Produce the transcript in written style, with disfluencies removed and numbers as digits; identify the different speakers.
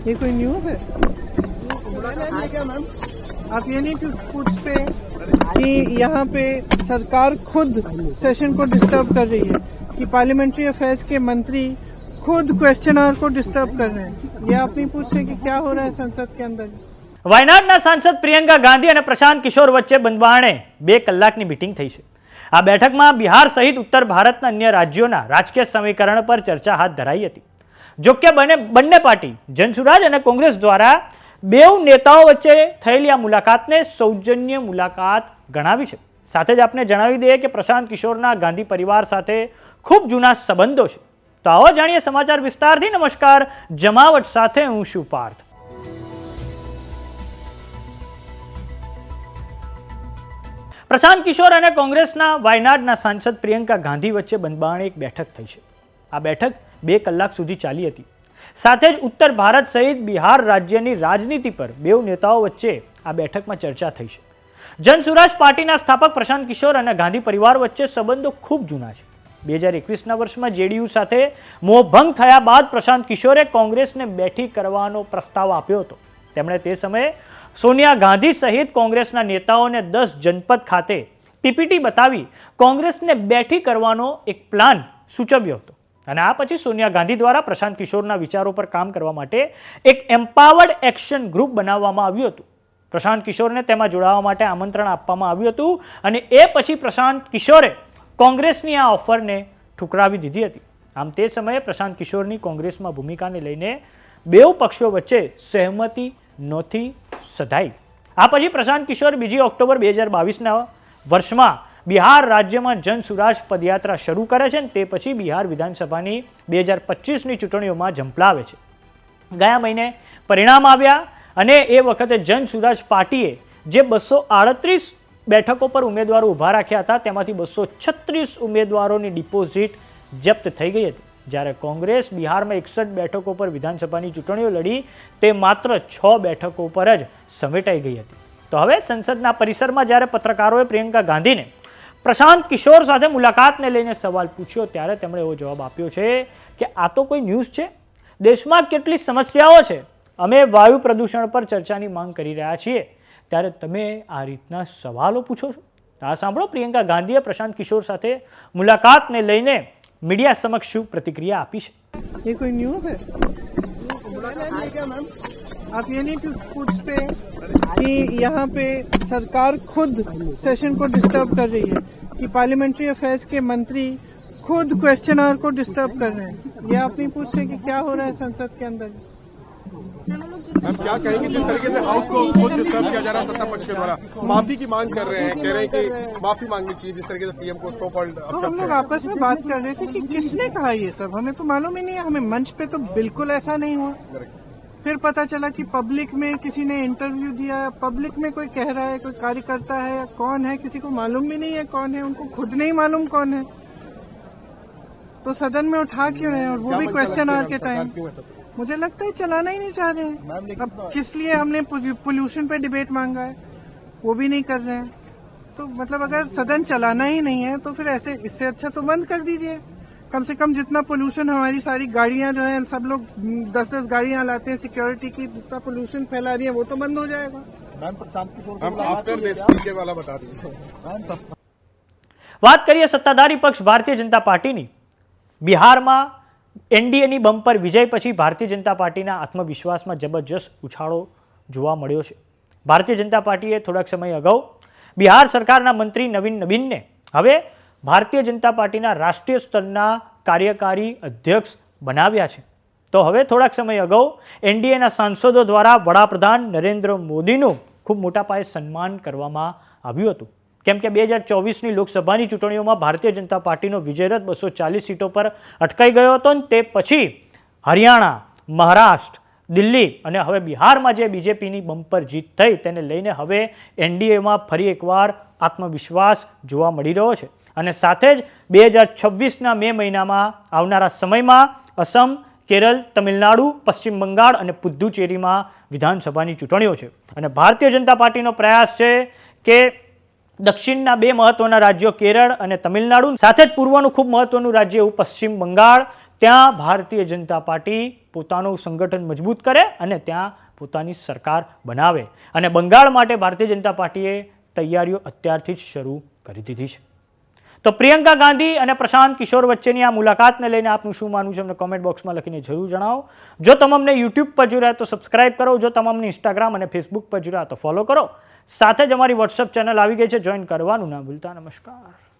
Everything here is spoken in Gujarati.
Speaker 1: ये कोई न्यूज़ है? क्या मैम आप ये नहीं पूछते कि यहाँ पे सरकार खुद सेशन को डिस्टर्ब कर रही है कि पार्लियामेंट्री अफेयर्स के मंत्री खुद क्वेश्चनर को डिस्टर्ब कर रहे हैं? ये आप नहीं पूछ रहे कि क्या हो रहा है संसद के अंदर?
Speaker 2: વાયનાડના સાંસદ પ્રિયંકા ગાંધી અને પ્રશાંત કિશોર વચ્ચે બંધારણે 2 કલાકની મીટિંગ થઈ છે. આ બેઠકમાં બિહાર સહિત ઉત્તર ભારતના અન્ય રાજ્યોના રાજકીય સમીકરણ પર ચર્ચા હાથ ધરાઈ હતી. જો કે બંને પાર્ટી જનસુરાજ અને કોંગ્રેસ દ્વારા બેઉ નેતાઓ વચ્ચે થયેલી આ મુલાકાતને સૌજન્ય મુલાકાત ગણાવી છે. સાથે જ આપણે જણાવી દઈએ કે પ્રશાંત કિશોરના ગાંધી પરિવાર સાથે ખૂબ જૂના સંબંધો છે. તો આવો જાણીએ સમાચાર વિસ્તારથી. નમસ્કાર, જમાવટ સાથે હું છું પાર્થ. પ્રશાંત કિશોર અને કોંગ્રેસના વાયનાડના સાંસદ પ્રિયંકા ગાંધી વચ્ચે બંધારણે એક બેઠક થઈ છે. આ બેઠક 2 કલાક સુધી ચાલી હતી. સાથે જ ઉત્તર ભારત સહિત બિહાર રાજ્યની રાજનીતિ પર બેઉ નેતાઓ વચ્ચે આ બેઠકમાં ચર્ચા થઈ છે. જનસુરાજ પાર્ટીના સ્થાપક પ્રશાંત કિશોર અને ગાંધી પરિવાર વચ્ચે સંબંધો ખૂબ જૂના છે. 2021ના વર્ષમાં જેડીયુ સાથે મોહભંગ થયા બાદ પ્રશાંત કિશોરે કોંગ્રેસને બેઠી કરવાનો પ્રસ્તાવ આપ્યો હતો. તેમણે તે સમયે સોનિયા ગાંધી સહિત કોંગ્રેસના નેતાઓને 10 જનપદ ખાતે પીપીટી બતાવી કોંગ્રેસને બેઠી કરવાનો એક પ્લાન સૂચવ્યો હતો. અને આ પછી સોનિયા ગાંધી દ્વારા પ્રશાંત કિશોરના વિચારો પર કામ કરવા માટે એક એમ્પાવર્ડ એક્શન ગ્રુપ બનાવવામાં આવ્યું હતું. પ્રશાંત કિશોરને તેમાં જોડાવા માટે આમંત્રણ આપવામાં આવ્યું હતું અને એ પછી પ્રશાંત કિશોરે કોંગ્રેસની આ ઓફરને ઠુકરાવી દીધી હતી. આમ તે સમયે પ્રશાંત કિશોરની કોંગ્રેસમાં ભૂમિકાને લઈને બેઉ પક્ષો વચ્ચે સહેમતિ નહોતી સધાઈ. આ પછી પ્રશાંત કિશોર 2 ઓક્ટોબર 2022ના વર્ષમાં બિહાર રાજ્યમાં જનસુરાજ પદયાત્રા શરૂ કરે છે અને તે પછી બિહાર વિધાનસભાની 2025ની ચૂંટણીઓમાં ઝંપલાવે છે. ગયા મહિને પરિણામ આવ્યા અને એ વખતે જનસુરાજ પાર્ટીએ જે 238 બેઠકો પર ઉમેદવારો ઊભા રાખ્યા હતા તેમાંથી 236 ઉમેદવારોની ડિપોઝિટ જપ્ત થઈ ગઈ હતી. જ્યારે કોંગ્રેસ બિહારમાં 61 બેઠકો પર વિધાનસભાની ચૂંટણીઓ લડી તે માત્ર 6 બેઠકો પર જ સમેટાઈ ગઈ હતી. તો હવે સંસદના પરિસરમાં જ્યારે પત્રકારોએ પ્રિયંકા ગાંધીને પ્રશાંત કિશોર સાથે મુલાકાતને લઈને સવાલ પૂછ્યો ત્યારે તેમણે એવો જવાબ આપ્યો છે કે આ તો કોઈ ન્યૂઝ છે. દેશમાં કેટલી સમસ્યાઓ છે, અમે વાયુ પ્રદૂષણ પર ચર્ચાની માંગ કરી રહ્યા છીએ ત્યારે તમે આ રીતના સવાલો પૂછો છો. આ સાંભળો પ્રિયંકા ગાંધીએ પ્રશાંત કિશોર સાથે મુલાકાતને લઈને मीडिया समक्ष શું प्रतिक्रिया આપી છે.
Speaker 1: ये कोई न्यूज़ है? क्या मैम आप ये नहीं पूछते कि यहाँ पे सरकार खुद सेशन को डिस्टर्ब कर रही है कि पार्लियामेंट्री अफेयर्स के मंत्री खुद क्वेश्चनर को डिस्टर्ब कर रहे हैं? ये आप नहीं पूछ रहे कि क्या हो रहा है संसद के अंदर?
Speaker 3: हम क्या कहेंगे जिस तरीके से हाउस को खुद डिस्टर्ब किया जा रहा है सत्ता पक्ष के द्वारा, माफी की मांग कर रहे हैं, कह रहे हैं कि माफी मांगनी चाहिए जिस तरीके से पीएम को सो कॉल्ड.
Speaker 1: तो हम लोग आपस में बात कर रहे थे कि किसने कहा ये सब, हमें तो मालूम ही नहीं है. हमें मंच पे तो बिल्कुल ऐसा नहीं हुआ. फिर पता चला कि पब्लिक में किसी ने इंटरव्यू दिया, पब्लिक में कोई कह रहा है, कोई कार्यकर्ता है या कौन है, किसी को मालूम भी नहीं है कौन है, उनको खुद नहीं मालूम कौन है. तो सदन में उठा क्यों रहे हैं और वो भी क्वेश्चन आवर के टाइम? मुझे लगता है चलाना ही नहीं चाह रहे हैं. अब किस लिए हमने पोल्यूशन पे डिबेट मांगा है वो भी नहीं कर रहे हैं. तो मतलब अगर सदन चलाना ही नहीं है तो फिर ऐसे इससे अच्छा तो बंद कर दीजिए. कम से कम जितना पोल्यूशन हमारी सारी गाड़ियां जो है सब लोग 10-10 गाड़ियां लाते हैं सिक्योरिटी की, जितना पोल्यूशन फैला रही है वो तो बंद हो जाएगा.
Speaker 2: વાત કરીએ સત્તાધારી પક્ષ ભારતીય જનતા પાર્ટીની. બિહારમાં એનડીએની બમ્પર વિજય પછી ભારતીય જનતા પાર્ટીના આત્મવિશ્વાસમાં જબરજસ્ત ઉછાળો જોવા મળ્યો છે. ભારતીય જનતા પાર્ટીએ થોડાક સમય અગાઉ બિહાર સરકારના મંત્રી નવીન નબીનને હવે ભારતીય જનતા પાર્ટીના રાષ્ટ્રીય સ્તરના કાર્યકારી અધ્યક્ષ બનાવ્યા છે. તો હવે થોડાક સમય અગાઉ એનડીએના સાંસદો દ્વારા વડાપ્રધાન નરેન્દ્ર મોદીનું ખૂબ મોટા પાયે સન્માન કરવામાં આવ્યું હતું. કેમ કે 2024ની લોકસભાની ચૂંટણીઓમાં ભારતીય જનતા પાર્ટીનો વિજયરથ 240 સીટો પર અટકાઈ ગયો હતો અને તે પછી હરિયાણા, મહારાષ્ટ્ર, દિલ્હી અને હવે બિહારમાં જે બીજેપીની બમ્પર જીત થઈ તેને લઈને હવે એનડીએમાં ફરી એકવાર આત્મવિશ્વાસ જોવા મળી રહ્યો છે. અને સાથે જ 2026ના મે મહિનામાં આવનારા સમયમાં અસમ, કેરળ, તમિલનાડુ, પશ્ચિમ બંગાળ અને પુદ્દુચેરીમાં વિધાનસભાની ચૂંટણીઓ છે. અને ભારતીય જનતા પાર્ટીનો પ્રયાસ છે કે દક્ષિણના 2 મહત્વના રાજ્યો કેરળ અને તમિલનાડુ સાથે જ પૂર્વનું ખૂબ મહત્વનું રાજ્ય એવું પશ્ચિમ બંગાળ ત્યાં ભારતીય જનતા પાર્ટી પોતાનું સંગઠન મજબૂત કરે અને ત્યાં પોતાની સરકાર બનાવે. અને બંગાળ માટે ભારતીય જનતા પાર્ટીએ તૈયારીઓ અત્યારથી જ શરૂ કરી દીધી છે. તો પ્રિયંકા ગાંધી અને પ્રશાંત કિશોર વચ્ચેની આ મુલાકાતને લઈને આપનું શું માનવું છે અમને કોમેન્ટ બોક્સમાં લખીને જરૂર જણાવો. જો તમામને યુટ્યુબ પર જોઈ રહ્યા તો સબસ્ક્રાઇબ કરો. જો તમામને ઇન્સ્ટાગ્રામ અને ફેસબુક પર જોઈ રહ્યા તો ફોલો કરો. સાથે જ અમારી વોટ્સઅપ ચેનલ આવી ગઈ છે, જોઈન કરવાનું ના ભૂલતા. નમસ્કાર.